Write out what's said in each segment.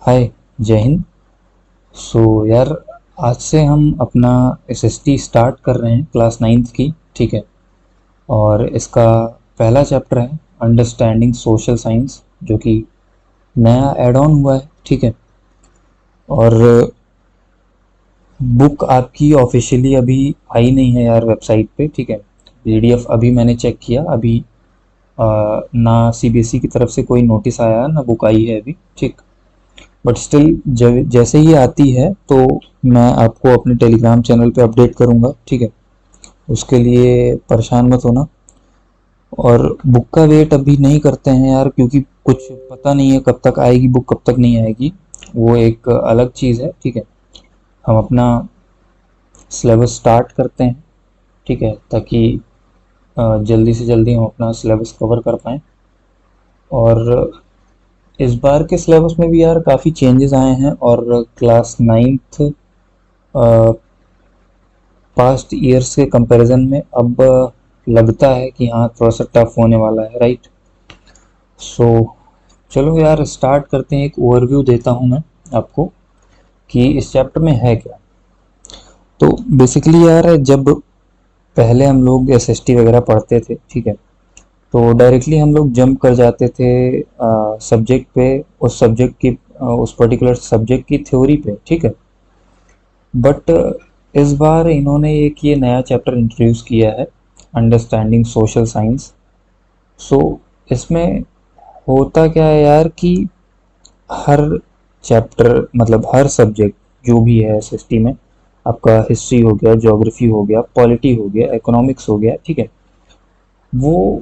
हाय, जय हिंद। यार, आज से हम अपना एसएसटी स्टार्ट कर रहे हैं क्लास नाइन्थ की। ठीक है। और इसका पहला चैप्टर है अंडरस्टैंडिंग सोशल साइंस, जो कि नया एड ऑन हुआ है। ठीक है। और बुक आपकी ऑफिशियली अभी आई नहीं है यार वेबसाइट पे। ठीक है। पीडीएफ अभी मैंने चेक किया, अभी ना सीबीएसई की तरफ से कोई नोटिस आया ना बुक आई है अभी। ठीक। बट स्टिल जब जैसे ही आती है तो मैं आपको अपने टेलीग्राम चैनल पे अपडेट करूँगा। ठीक है। उसके लिए परेशान मत होना। और बुक का वेट अभी नहीं करते हैं यार, क्योंकि कुछ पता नहीं है कब तक आएगी बुक, कब तक नहीं आएगी। वो एक अलग चीज़ है। ठीक है। हम अपना सिलेबस स्टार्ट करते हैं। ठीक है, ताकि जल्दी से जल्दी हम अपना सिलेबस कवर कर पाएँ। और इस बार के सिलेबस में भी यार काफ़ी चेंजेस आए हैं। और क्लास नाइन्थ पास्ट ईयर्स के कंपैरिजन में अब लगता है कि हाँ, थोड़ा सा टफ होने वाला है। राइट। सो चलो यार, स्टार्ट करते हैं। एक ओवरव्यू देता हूँ मैं आपको कि इस चैप्टर में है क्या। तो बेसिकली यार, जब पहले हम लोग एसएसटी वगैरह पढ़ते थे, ठीक है, तो डायरेक्टली हम लोग जंप कर जाते थे सब्जेक्ट पे, उस सब्जेक्ट की उस पर्टिकुलर सब्जेक्ट की थ्योरी पे। ठीक है। बट इस बार इन्होंने एक ये नया चैप्टर इंट्रोड्यूस किया है, अंडरस्टैंडिंग सोशल साइंस। सो इसमें होता क्या है यार कि हर चैप्टर, मतलब हर सब्जेक्ट जो भी है एसएसटी में, आपका हिस्ट्री हो गया, ज्योग्राफी हो गया, पॉलिटी हो गया, इकोनॉमिक्स हो गया, ठीक है, वो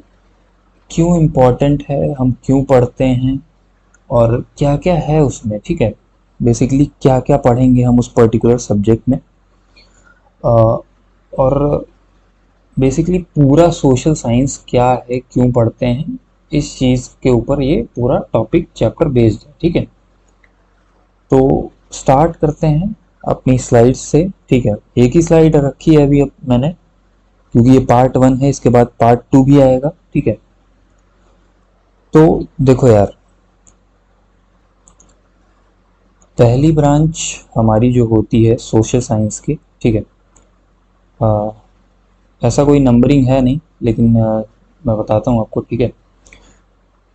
क्यों इम्पोर्टेंट है, हम क्यों पढ़ते हैं, और क्या क्या है उसमें। ठीक है। बेसिकली क्या क्या पढ़ेंगे हम उस पर्टिकुलर सब्जेक्ट में। और बेसिकली पूरा सोशल साइंस क्या है, क्यों पढ़ते हैं, इस चीज़ के ऊपर ये पूरा टॉपिक चैप्टर बेस्ड है। ठीक है। तो स्टार्ट करते हैं अपनी स्लाइड्स से। ठीक है। एक ही स्लाइड रखी है अभी अब मैंने, क्योंकि ये पार्ट वन है, इसके बाद पार्ट टू भी आएगा। ठीक है। तो देखो यार, पहली ब्रांच हमारी जो होती है सोशल साइंस की, ठीक है, आ, ऐसा कोई नंबरिंग है नहीं, लेकिन मैं बताता हूँ आपको। ठीक है।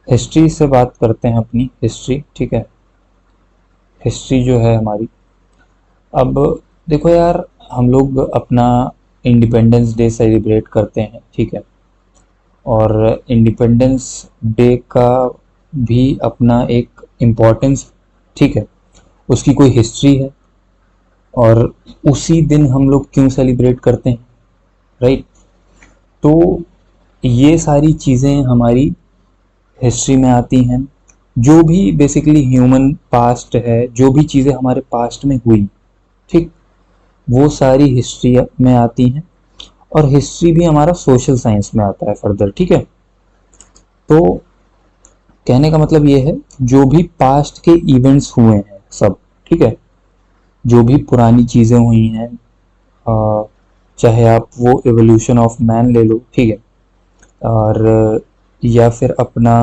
हिस्ट्री से बात करते हैं, अपनी हिस्ट्री। ठीक है। हिस्ट्री जो है हमारी, अब देखो यार, हम लोग अपना इंडिपेंडेंस डे सेलिब्रेट करते हैं। ठीक है। और इंडिपेंडेंस डे का भी अपना एक इम्पोर्टेंस, ठीक है, उसकी कोई हिस्ट्री है। और उसी दिन हम लोग क्यों सेलिब्रेट करते हैं, राइट। तो ये सारी चीज़ें हमारी हिस्ट्री में आती हैं। जो भी बेसिकली ह्यूमन पास्ट है, जो भी चीज़ें हमारे पास्ट में हुई, ठीक, वो सारी हिस्ट्री में आती हैं। और हिस्ट्री भी हमारा सोशल साइंस में आता है फर्दर। ठीक है। तो कहने का मतलब ये है, जो भी पास्ट के इवेंट्स हुए हैं सब, ठीक है, जो भी पुरानी चीज़ें हुई हैं, चाहे आप वो एवोल्यूशन ऑफ मैन ले लो, ठीक है, और या फिर अपना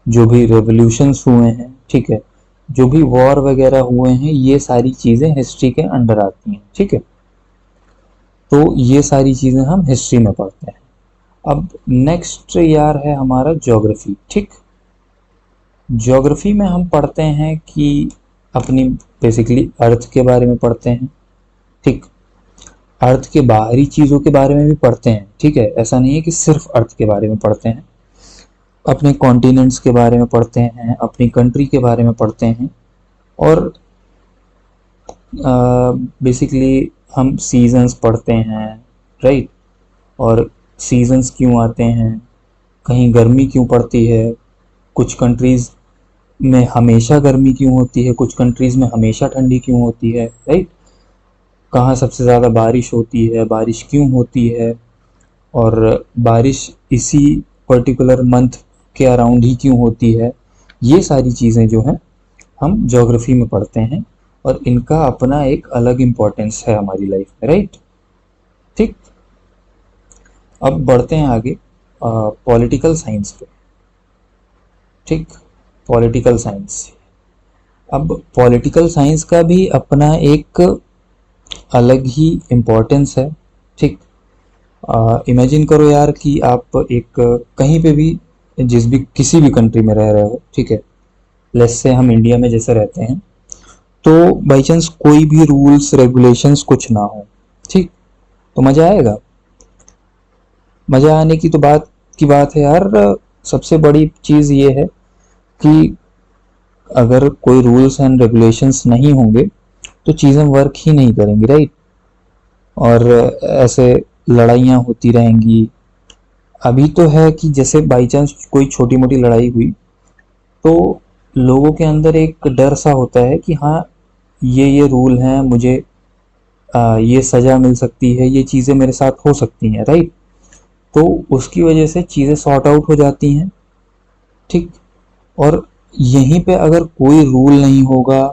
जो भी रेवोल्यूशंस हुए हैं, ठीक है, जो भी वॉर वगैरह हुए हैं, ये सारी चीज़ें हिस्ट्री के अंडर आती हैं। ठीक है। तो ये सारी चीज़ें हम हिस्ट्री में पढ़ते हैं। अब नेक्स्ट यार है हमारा ज्योग्राफी। ठीक। ज्योग्राफी में हम पढ़ते हैं कि अपनी बेसिकली अर्थ के बारे में पढ़ते हैं। ठीक। अर्थ के बाहरी चीज़ों के बारे में भी पढ़ते हैं। ठीक है। ऐसा नहीं है कि सिर्फ अर्थ के बारे में पढ़ते हैं, अपने कॉन्टिनेंट्स के बारे में पढ़ते हैं, अपनी कंट्री के बारे में पढ़ते हैं। और बेसिकली हम सीजन्स पढ़ते हैं, राइट। और सीजन्स क्यों आते हैं, कहीं गर्मी क्यों पड़ती है, कुछ कंट्रीज़ में हमेशा गर्मी क्यों होती है, कुछ कंट्रीज़ में हमेशा ठंडी क्यों होती है, राइट। कहाँ सबसे ज़्यादा बारिश होती है, बारिश क्यों होती है, और बारिश इसी पर्टिकुलर मंथ के अराउंड ही क्यों होती है। ये सारी चीज़ें जो हैं हम ज्योग्राफी में पढ़ते हैं। और इनका अपना एक अलग इम्पोर्टेंस है हमारी लाइफ में, राइट। ठीक। अब बढ़ते हैं आगे पॉलिटिकल साइंस पे। ठीक। पॉलिटिकल साइंस, अब पॉलिटिकल साइंस का भी अपना एक अलग ही इम्पोर्टेंस है, ठीक। इमेजिन करो यार कि आप एक कहीं पे भी, जिस भी किसी भी कंट्री में रह रहे हो, ठीक है। लेट्स से हम इंडिया में जैसे रहते हैं, तो बाई चांस कोई भी रूल्स रेगुलेशंस कुछ ना हो, ठीक, तो मजा आएगा। मजा आने की तो बात है यार। सबसे बड़ी चीज ये है कि अगर कोई रूल्स एंड रेगुलेशंस नहीं होंगे तो चीजें वर्क ही नहीं करेंगी, राइट। और ऐसे लड़ाइयाँ होती रहेंगी। अभी तो है कि जैसे बाई चांस कोई छोटी मोटी लड़ाई हुई तो लोगों के अंदर एक डर सा होता है कि हाँ, ये रूल हैं, मुझे ये सजा मिल सकती है, ये चीज़ें मेरे साथ हो सकती हैं, राइट। तो उसकी वजह से चीज़ें सॉर्ट आउट हो जाती हैं, ठीक। और यहीं पे अगर कोई रूल नहीं होगा,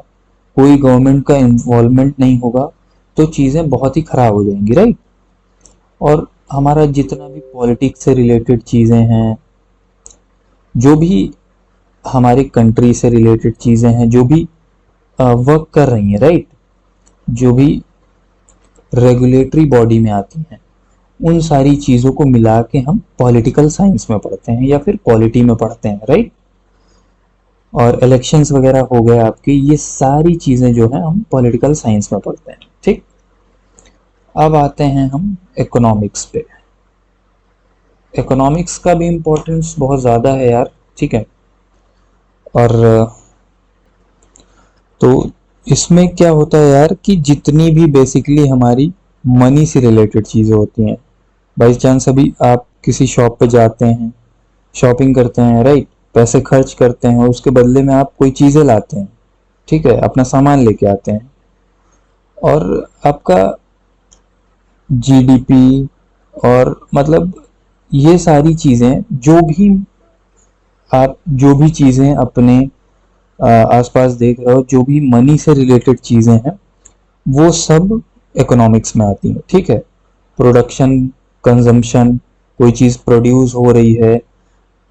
कोई गवर्नमेंट का इन्वॉल्वमेंट नहीं होगा, तो चीज़ें बहुत ही ख़राब हो जाएंगी, राइट। और हमारा जितना भी पॉलिटिक्स से रिलेटेड चीज़ें हैं, जो भी हमारी कंट्री से रिलेटेड चीज़ें हैं, जो भी वर्क कर रही हैं, राइट, जो भी रेगुलेटरी बॉडी में आती हैं, उन सारी चीज़ों को मिला के हम पॉलिटिकल साइंस में पढ़ते हैं या फिर पॉलिटी में पढ़ते हैं, राइट। और इलेक्शंस वगैरह हो गए आपके, ये सारी चीज़ें जो हैं हम पॉलिटिकल साइंस में पढ़ते हैं, ठीक। अब आते हैं हम इकोनॉमिक्स पे। इकोनॉमिक्स का भी इम्पोर्टेंस बहुत ज़्यादा है यार, ठीक है। और तो इसमें क्या होता है यार कि जितनी भी बेसिकली हमारी मनी से रिलेटेड चीज़ें होती हैं, बाई चांस अभी आप किसी शॉप पे जाते हैं, शॉपिंग करते हैं, राइट, पैसे खर्च करते हैं, उसके बदले में आप कोई चीज़ें लाते हैं, ठीक है, अपना सामान लेके आते हैं, और आपका जीडीपी और मतलब ये सारी चीज़ें, जो भी चीज़ें अपने आसपास देख रहे हो, जो भी मनी से रिलेटेड चीज़ें हैं, वो सब इकोनॉमिक्स में आती हैं, ठीक है। प्रोडक्शन, कंजम्पशन, कोई चीज़ प्रोड्यूस हो रही है,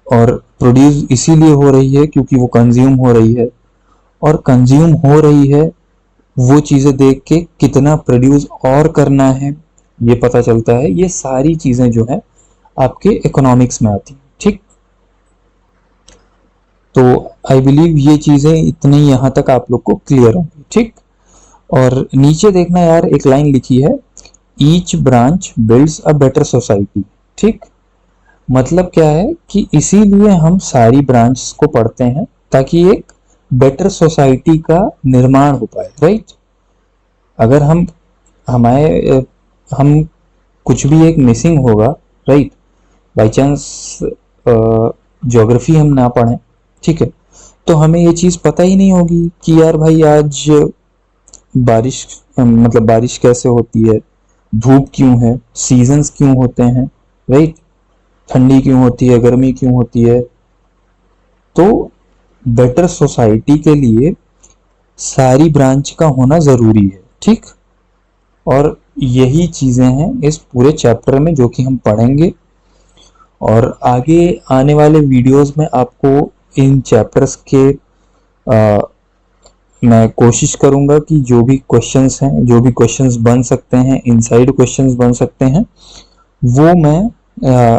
और प्रोड्यूस इसीलिए हो रही है क्योंकि वो कंज्यूम हो रही है, और कंज्यूम हो रही है वो चीज़ें देख के कितना प्रोड्यूस और करना है ये पता चलता है। ये सारी चीज़ें जो है आपके इकोनॉमिक्स में आती हैं, ठीक। तो आई बिलीव ये चीज़ें इतनी यहाँ तक आप लोग को क्लियर होंगी, ठीक। और नीचे देखना यार, एक लाइन लिखी है, each branch builds a better society, ठीक। मतलब क्या है कि इसीलिए हम सारी ब्रांच को पढ़ते हैं ताकि एक बेटर सोसाइटी का निर्माण हो पाए, राइट। अगर हमारे हम कुछ भी एक मिसिंग होगा, राइट, बाई चांस ज्योग्राफी हम ना पढ़ें, ठीक है, तो हमें ये चीज़ पता ही नहीं होगी कि यार भाई आज बारिश, मतलब बारिश कैसे होती है, धूप क्यों है, सीजन्स क्यों होते हैं, राइट, ठंडी क्यों होती है, गर्मी क्यों होती है। तो बेटर सोसाइटी के लिए सारी ब्रांच का होना ज़रूरी है, ठीक। और यही चीज़ें हैं इस पूरे चैप्टर में जो कि हम पढ़ेंगे, और आगे आने वाले वीडियोस में आपको इन चैप्टर्स के मैं कोशिश करूंगा कि जो भी क्वेश्चंस हैं, जो भी क्वेश्चंस बन सकते हैं, इनसाइड क्वेश्चंस बन सकते हैं, वो मैं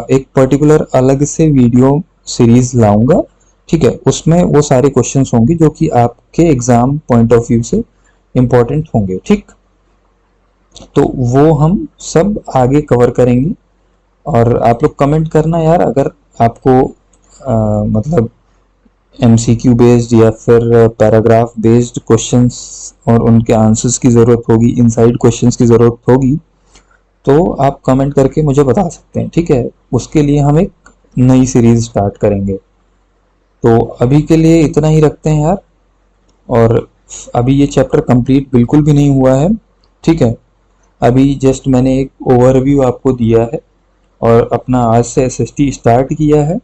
एक पर्टिकुलर अलग से वीडियो सीरीज लाऊंगा, ठीक है। उसमें वो सारे क्वेश्चंस होंगे जो कि आपके एग्जाम पॉइंट ऑफ व्यू से इम्पोर्टेंट होंगे, ठीक। तो वो हम सब आगे कवर करेंगे। और आप लोग कमेंट करना यार, अगर आपको मतलब एमसीक्यू बेस्ड या फिर पैराग्राफ बेस्ड क्वेश्चंस और उनके आंसर्स की ज़रूरत होगी, इनसाइड क्वेश्चंस की ज़रूरत होगी, तो आप कमेंट करके मुझे बता सकते हैं, ठीक है। उसके लिए हम एक नई सीरीज स्टार्ट करेंगे। तो अभी के लिए इतना ही रखते हैं यार। और अभी ये चैप्टर कंप्लीट बिल्कुल भी नहीं हुआ है, ठीक है। अभी जस्ट मैंने एक ओवरव्यू आपको दिया है, और अपना आज से एसएसटी स्टार्ट किया है,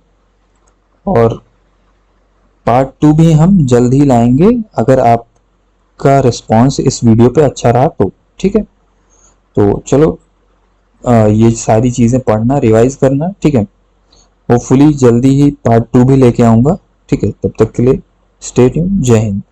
और पार्ट 2 भी हम जल्द ही लाएंगे अगर आपका रिस्पांस इस वीडियो पे अच्छा रहा तो, ठीक है। तो चलो, ये सारी चीज़ें पढ़ना, रिवाइज करना, ठीक है। होपफुली जल्दी ही पार्ट 2 भी लेके आऊँगा, ठीक है। तब तक के लिए स्टे ट्यून, जय हिंद।